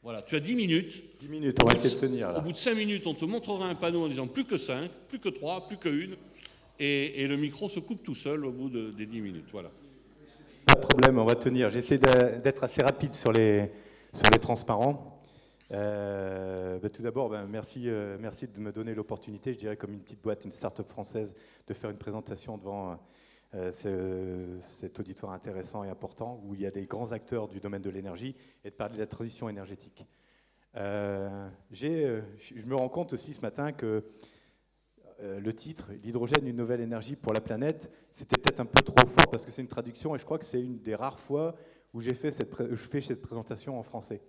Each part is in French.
Voilà, tu as 10 minutes. 10 minutes, on va essayer de tenir. Là. Au bout de 5 minutes, on te montrera un panneau en disant plus que 5, plus que 3, plus que 1. Et le micro se coupe tout seul au bout des 10 minutes. Voilà. Pas de problème, on va tenir. J'essaie d'être assez rapide sur les transparents. Tout d'abord, merci de me donner l'opportunité, je dirais comme une petite boîte, une start-up française, de faire une présentation devant cet auditoire intéressant et important où il y a des grands acteurs du domaine de l'énergie et de parler de la transition énergétique. Je me rends compte aussi ce matin que le titre « L'hydrogène, une nouvelle énergie pour la planète », c'était peut-être un peu trop fort parce que c'est une traduction et je crois que c'est une des rares fois où je fais cette présentation en français.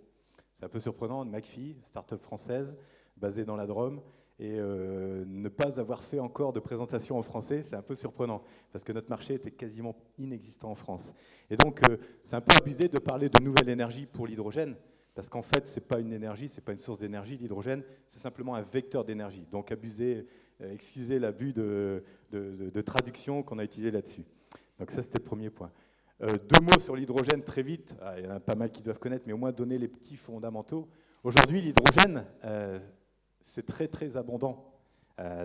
C'est un peu surprenant, McPhy, start-up française, basée dans la Drôme, et ne pas avoir fait encore de présentation en français, c'est un peu surprenant, parce que notre marché était quasiment inexistant en France. Et donc, c'est un peu abusé de parler de nouvelle énergie pour l'hydrogène, parce qu'en fait, ce n'est pas une énergie, ce n'est pas une source d'énergie, l'hydrogène, c'est simplement un vecteur d'énergie. Donc, excusez l'abus de traduction qu'on a utilisé là-dessus. Donc ça, c'était le premier point. 2 mots sur l'hydrogène très vite. Il y en a pas mal qui doivent connaître, mais au moins donner les petits fondamentaux. Aujourd'hui, l'hydrogène, c'est très, très abondant.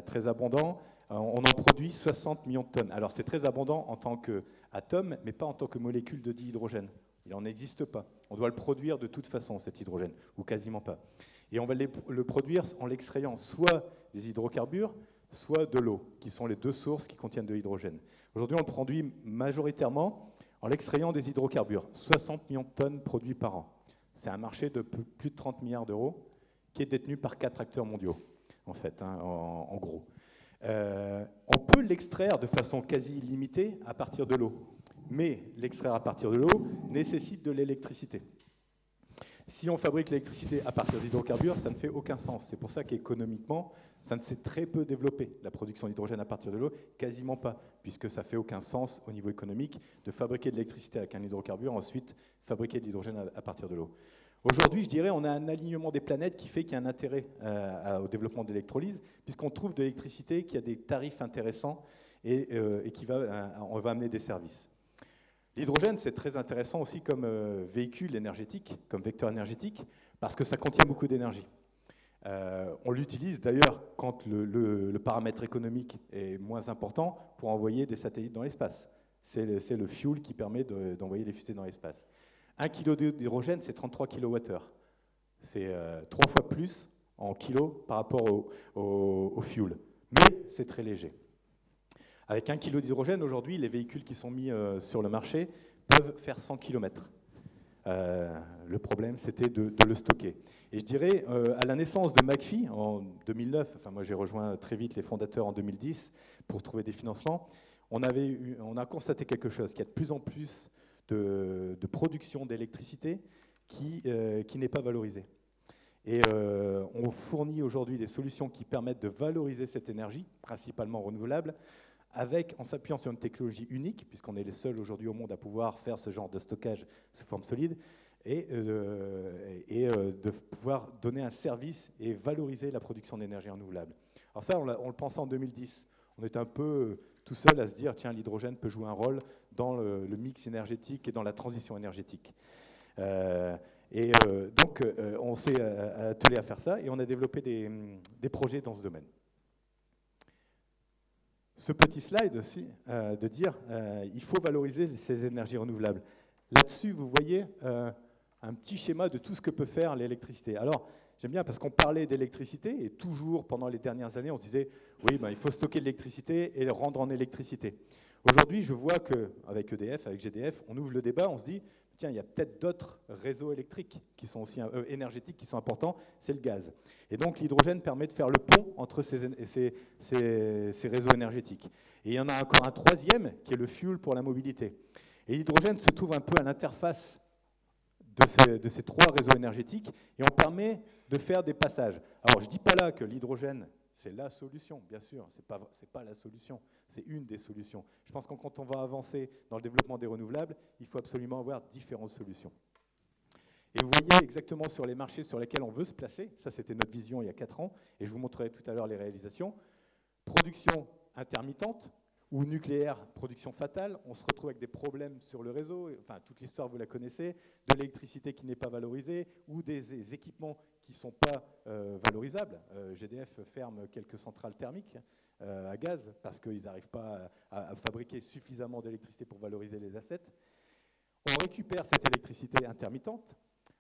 Très abondant. On en produit 60 millions de tonnes. Alors, c'est très abondant en tant qu'atome, mais pas en tant que molécule de dihydrogène. Il n'en existe pas. On doit le produire de toute façon, cet hydrogène, ou quasiment pas. Et on va le produire en l'extrayant soit des hydrocarbures, soit de l'eau, qui sont les 2 sources qui contiennent de l'hydrogène. Aujourd'hui, on le produit majoritairement en l'extrayant des hydrocarbures, 60 millions de tonnes produits par an. C'est un marché de plus de 30 milliards d'euros qui est détenu par 4 acteurs mondiaux, en fait, en gros. On peut l'extraire de façon quasi illimitée à partir de l'eau, mais l'extraire à partir de l'eau nécessite de l'électricité. Si on fabrique l'électricité à partir d'hydrocarbures, ça ne fait aucun sens. C'est pour ça qu'économiquement, ça ne s'est très peu développé, la production d'hydrogène à partir de l'eau, quasiment pas, puisque ça ne fait aucun sens au niveau économique de fabriquer de l'électricité avec un hydrocarbure, ensuite fabriquer de l'hydrogène à partir de l'eau. Aujourd'hui, je dirais, on a un alignement des planètes qui fait qu'il y a un intérêt au développement de l'électrolyse, puisqu'on trouve de l'électricité qui a des tarifs intéressants et on va amener des services. L'hydrogène, c'est très intéressant aussi comme véhicule énergétique, comme vecteur énergétique, parce que ça contient beaucoup d'énergie. On l'utilise d'ailleurs quand le paramètre économique est moins important pour envoyer des satellites dans l'espace. C'est le fuel qui permet d'envoyer des fusées dans l'espace. 1 kg d'hydrogène, c'est 33 kWh. C'est 3 fois plus en kilos par rapport au fuel. Mais c'est très léger. Avec 1 kg d'hydrogène, aujourd'hui, les véhicules qui sont mis sur le marché peuvent faire 100 km. Le problème, c'était de le stocker. Et je dirais, à la naissance de McPhy, en 2009, enfin moi j'ai rejoint très vite les fondateurs en 2010 pour trouver des financements, on a constaté quelque chose, qu'il y a de plus en plus de production d'électricité qui n'est pas valorisée. Et on fournit aujourd'hui des solutions qui permettent de valoriser cette énergie, principalement renouvelable, en s'appuyant sur une technologie unique, puisqu'on est les seuls aujourd'hui au monde à pouvoir faire ce genre de stockage sous forme solide, et de pouvoir donner un service et valoriser la production d'énergie renouvelable. Alors ça, on le pensait en 2010. On était un peu tout seul à se dire, tiens, l'hydrogène peut jouer un rôle dans le mix énergétique et dans la transition énergétique. Donc, on s'est attelé à faire ça, et on a développé des projets dans ce domaine. Ce petit slide aussi, de dire il faut valoriser ces énergies renouvelables. Là-dessus, vous voyez un petit schéma de tout ce que peut faire l'électricité. Alors, j'aime bien parce qu'on parlait d'électricité, et toujours pendant les dernières années, on se disait oui, il faut stocker de l'électricité et le rendre en électricité. Aujourd'hui, je vois qu'avec EDF, avec GDF, on ouvre le débat, on se dit tiens, il y a peut-être d'autres réseaux électriques qui sont aussi énergétiques qui sont importants, c'est le gaz. Et donc l'hydrogène permet de faire le pont entre ces réseaux énergétiques. Et il y en a encore un troisième qui est le fuel pour la mobilité. Et l'hydrogène se trouve un peu à l'interface de ces 3 réseaux énergétiques, et on permet de faire des passages. Alors je ne dis pas là que l'hydrogène, c'est la solution, bien sûr, ce n'est pas la solution, c'est une des solutions. Je pense que quand on va avancer dans le développement des renouvelables, il faut absolument avoir différentes solutions. Et vous voyez exactement sur les marchés sur lesquels on veut se placer, ça c'était notre vision il y a 4 ans, et je vous montrerai tout à l'heure les réalisations. Production intermittente, Ou nucléaire, production fatale, on se retrouve avec des problèmes sur le réseau, enfin toute l'histoire vous la connaissez, de l'électricité qui n'est pas valorisée, ou des équipements qui ne sont pas valorisables. GDF ferme quelques centrales thermiques à gaz, parce qu'ils n'arrivent pas à fabriquer suffisamment d'électricité pour valoriser les assets. On récupère cette électricité intermittente.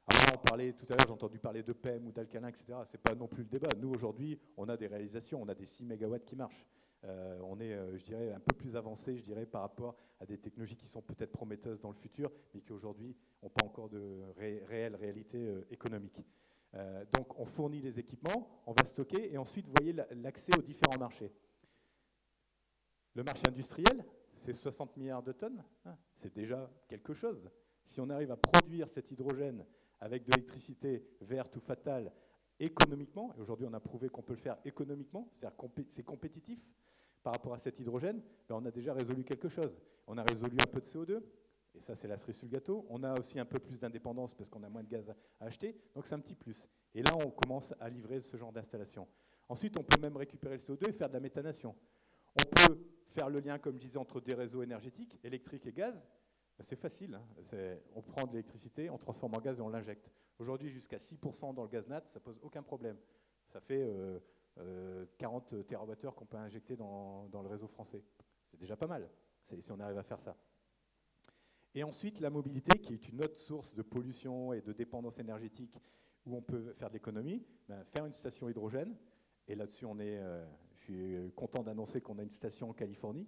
Alors on parlait tout à l'heure, j'ai entendu parler de PEM ou d'alcalin, etc. Ce n'est pas non plus le débat. Nous, aujourd'hui, on a des réalisations, on a des 6 MW qui marchent. On est, je dirais, un peu plus avancé, je dirais, par rapport à des technologies qui sont peut-être prometteuses dans le futur, mais qui aujourd'hui n'ont pas encore de réelle réalité économique. Donc on fournit les équipements, on va stocker, et ensuite, vous voyez l'accès aux différents marchés. Le marché industriel, c'est 60 milliards de tonnes, hein, c'est déjà quelque chose. Si on arrive à produire cet hydrogène avec de l'électricité verte ou fatale économiquement, et aujourd'hui on a prouvé qu'on peut le faire économiquement, c'est-à-dire que c'est compétitif par rapport à cet hydrogène, ben on a déjà résolu quelque chose. On a résolu un peu de CO2, et ça c'est la cerise sur le gâteau. On a aussi un peu plus d'indépendance parce qu'on a moins de gaz à acheter, donc c'est un petit plus. Et là on commence à livrer ce genre d'installation. Ensuite on peut même récupérer le CO2 et faire de la méthanation. On peut faire le lien, comme je disais, entre des réseaux énergétiques, électriques et gaz. C'est facile, hein. On prend de l'électricité, on transforme en gaz et on l'injecte. Aujourd'hui, jusqu'à 6% dans le gaz nat, ça ne pose aucun problème. Ça fait 40 TWh qu'on peut injecter dans le réseau français. C'est déjà pas mal, si on arrive à faire ça. Et ensuite, la mobilité, qui est une autre source de pollution et de dépendance énergétique où on peut faire de l'économie, faire une station hydrogène. Et là-dessus, je suis content d'annoncer qu'on a une station en Californie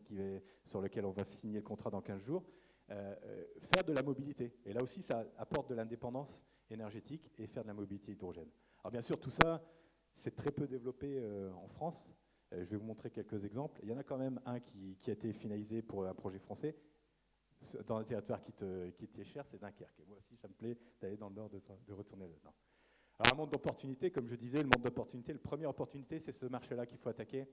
sur laquelle on va signer le contrat dans 15 jours. Faire de la mobilité. Et là aussi, ça apporte de l'indépendance énergétique et faire de la mobilité hydrogène. Alors bien sûr, tout ça, c'est très peu développé en France. Je vais vous montrer quelques exemples. Il y en a quand même un qui a été finalisé pour un projet français dans un territoire qui t'est cher, c'est Dunkerque. Et moi aussi, ça me plaît d'aller dans le nord, de retourner là-dedans. Alors un monde d'opportunités, comme je disais, le monde d'opportunités, la première opportunité, c'est ce marché-là qu'il faut attaquer.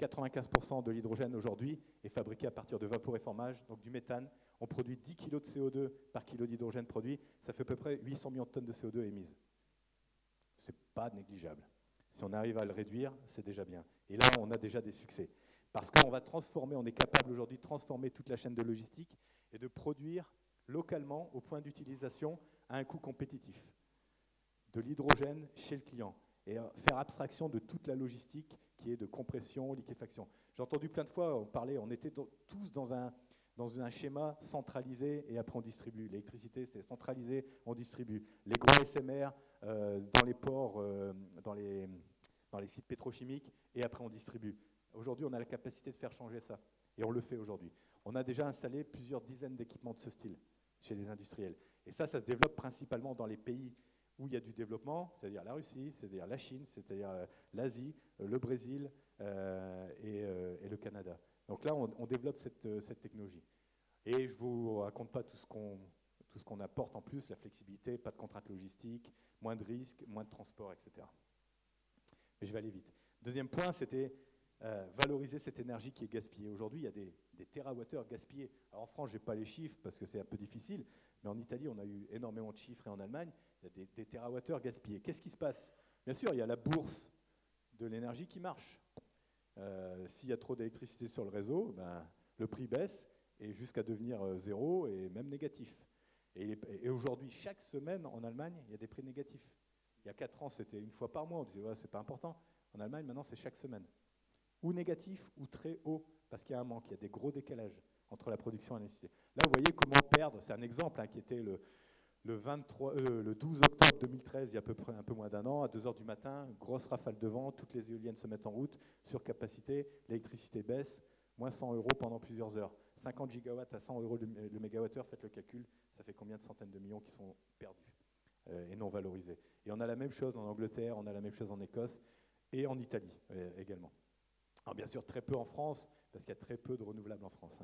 95% de l'hydrogène aujourd'hui est fabriqué à partir de vaporéformage, donc du méthane. On produit 10 kg de CO2 par kilo d'hydrogène produit. Ça fait à peu près 800 millions de tonnes de CO2 émises. Ce n'est pas négligeable. Si on arrive à le réduire, c'est déjà bien. Et là, on a déjà des succès. Parce qu'on va transformer, on est capable aujourd'hui de transformer toute la chaîne de logistique et de produire localement, au point d'utilisation, à un coût compétitif, de l'hydrogène chez le client. Et faire abstraction de toute la logistique qui est de compression, liquéfaction. J'ai entendu plein de fois, on était tous dans un schéma centralisé et après on distribue. L'électricité, c'est centralisé, on distribue. Les gros SMR dans les ports, dans les sites pétrochimiques et après on distribue. Aujourd'hui, on a la capacité de faire changer ça et on le fait aujourd'hui. On a déjà installé plusieurs dizaines d'équipements de ce style chez les industriels. Et ça se développe principalement dans les pays où il y a du développement, c'est-à-dire la Russie, c'est-à-dire la Chine, c'est-à-dire l'Asie, le Brésil et le Canada. Donc là, on développe cette technologie. Et je ne vous raconte pas tout ce qu'on apporte en plus, la flexibilité, pas de contraintes logistiques, moins de risques, moins de transport, etc. Mais je vais aller vite. Deuxième point, c'était valoriser cette énergie qui est gaspillée. Aujourd'hui, il y a des térawattheures gaspillés. Alors en France, je n'ai pas les chiffres parce que c'est un peu difficile, mais en Italie, on a eu énormément de chiffres et en Allemagne, il y a des térawattheures gaspillés. Qu'est-ce qui se passe? Bien sûr, il y a la bourse de l'énergie qui marche. S'il y a trop d'électricité sur le réseau, le prix baisse et jusqu'à devenir zéro et même négatif. Et aujourd'hui, chaque semaine en Allemagne, il y a des prix négatifs. Il y a 4 ans, c'était une fois par mois, on disait ouais, c'est pas important. En Allemagne, maintenant, c'est chaque semaine. Ou négatif ou très haut, parce qu'il y a un manque, il y a des gros décalages entre la production et la nécessité. Là, vous voyez comment perdre, c'est un exemple qui était le 12 octobre 2013, il y a à peu près un peu moins d'un an, à 2 h du matin, grosse rafale de vent, toutes les éoliennes se mettent en route, surcapacité, l'électricité baisse, moins 100 € pendant plusieurs heures. 50 gigawatts à 100 € le mégawattheure, faites le calcul, ça fait combien de centaines de millions qui sont perdus et non valorisés. Et on a la même chose en Angleterre, on a la même chose en Écosse et en Italie également. Alors bien sûr, très peu en France, parce qu'il y a très peu de renouvelables en France.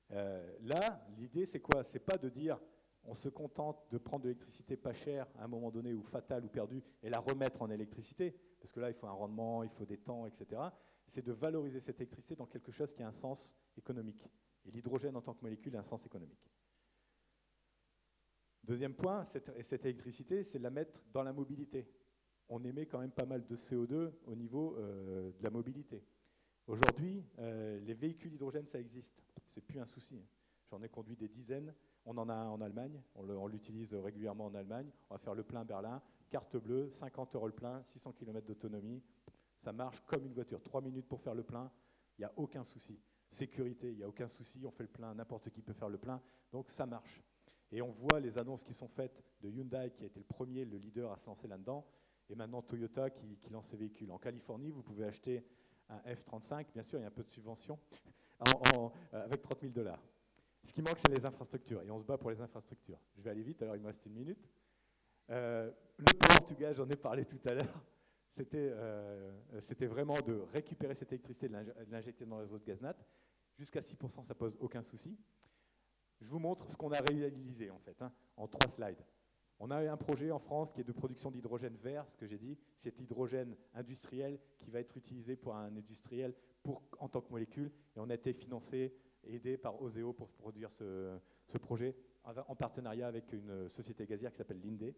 Là, l'idée, c'est quoi? C'est pas de dire on se contente de prendre de l'électricité pas chère à un moment donné, ou fatale, ou perdue, et la remettre en électricité, parce que là, il faut un rendement, il faut des temps, etc. C'est de valoriser cette électricité dans quelque chose qui a un sens économique. Et l'hydrogène en tant que molécule a un sens économique. Deuxième point, cette électricité, c'est de la mettre dans la mobilité. On émet quand même pas mal de CO2 au niveau de la mobilité. Aujourd'hui, les véhicules hydrogène, ça existe. C'est plus un souci. J'en ai conduit des dizaines. On en a un en Allemagne. On l'utilise régulièrement en Allemagne. On va faire le plein Berlin. Carte bleue, 50 € le plein, 600 km d'autonomie. Ça marche comme une voiture. 3 minutes pour faire le plein. Il n'y a aucun souci. Sécurité, il n'y a aucun souci. On fait le plein, n'importe qui peut faire le plein. Donc ça marche. Et on voit les annonces qui sont faites de Hyundai, qui a été le premier, le leader à se lancer là-dedans. Et maintenant Toyota qui lance ses véhicules. En Californie, vous pouvez acheter un F-35, bien sûr, il y a un peu de subvention, avec 30 000 $. Ce qui manque, c'est les infrastructures, et on se bat pour les infrastructures. Je vais aller vite, alors il me reste 1 minute. Le power to gas, j'en ai parlé tout à l'heure, c'était vraiment de récupérer cette électricité, de l'injecter dans le réseau de gaz nat. Jusqu'à 6%, ça pose aucun souci. Je vous montre ce qu'on a réalisé, en fait, en 3 slides. On a un projet en France qui est de production d'hydrogène vert, ce que j'ai dit, c'est hydrogène industriel qui va être utilisé pour un industriel en tant que molécule. Et on a été financé, aidé par Oseo pour produire ce projet en partenariat avec une société gazière qui s'appelle Linde,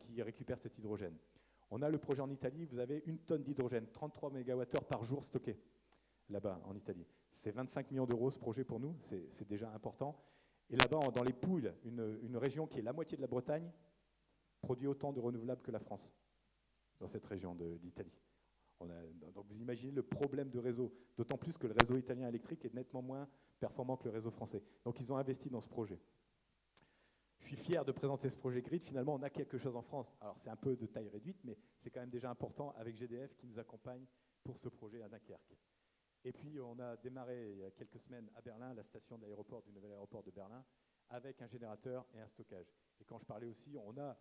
qui récupère cet hydrogène. On a le projet en Italie, vous avez 1 tonne d'hydrogène, 33 MWh par jour stocké là-bas en Italie. C'est 25 millions d'euros ce projet pour nous, c'est déjà important. Et là-bas, dans les Pouilles, une région qui est la moitié de la Bretagne, produit autant de renouvelables que la France, dans cette région d'Italie. Donc vous imaginez le problème de réseau, d'autant plus que le réseau italien électrique est nettement moins performant que le réseau français. Donc ils ont investi dans ce projet. Je suis fier de présenter ce projet GRID. Finalement, on a quelque chose en France. Alors c'est un peu de taille réduite, mais c'est quand même déjà important avec GDF qui nous accompagne pour ce projet à Dunkerque. Et puis, on a démarré il y a quelques semaines à Berlin, la station de l'aéroport, du nouvel aéroport de Berlin, avec un générateur et un stockage. Et quand je parlais aussi, on a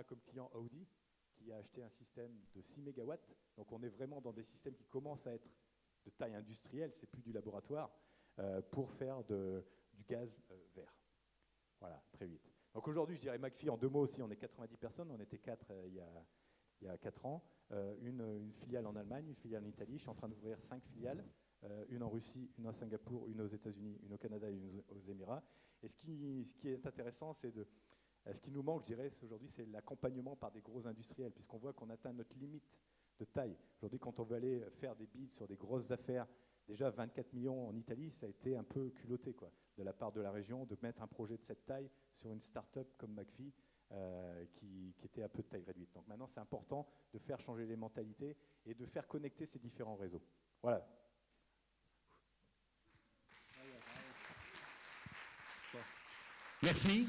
comme client Audi, qui a acheté un système de 6 MW. Donc, on est vraiment dans des systèmes qui commencent à être de taille industrielle, c'est plus du laboratoire, pour faire du gaz vert. Voilà, très vite. Donc, aujourd'hui, je dirais McPhy, en 2 mots aussi, on est 90 personnes, on était 4 il y a 4 ans, une filiale en Allemagne, une filiale en Italie. Je suis en train d'ouvrir 5 filiales, une en Russie, une à Singapour, une aux États-Unis, une au Canada et une aux Émirats. Et ce qui est intéressant, c'est ce qui nous manque, je dirais, aujourd'hui, c'est l'accompagnement par des gros industriels, puisqu'on voit qu'on atteint notre limite de taille. Aujourd'hui, quand on veut aller faire des bids sur des grosses affaires, déjà 24 millions en Italie, ça a été un peu culotté, quoi, de la part de la région, de mettre un projet de cette taille sur une start-up comme McPhy. Qui était un peu de taille réduite. Donc maintenant, c'est important de faire changer les mentalités et de faire connecter ces différents réseaux. Voilà. Merci.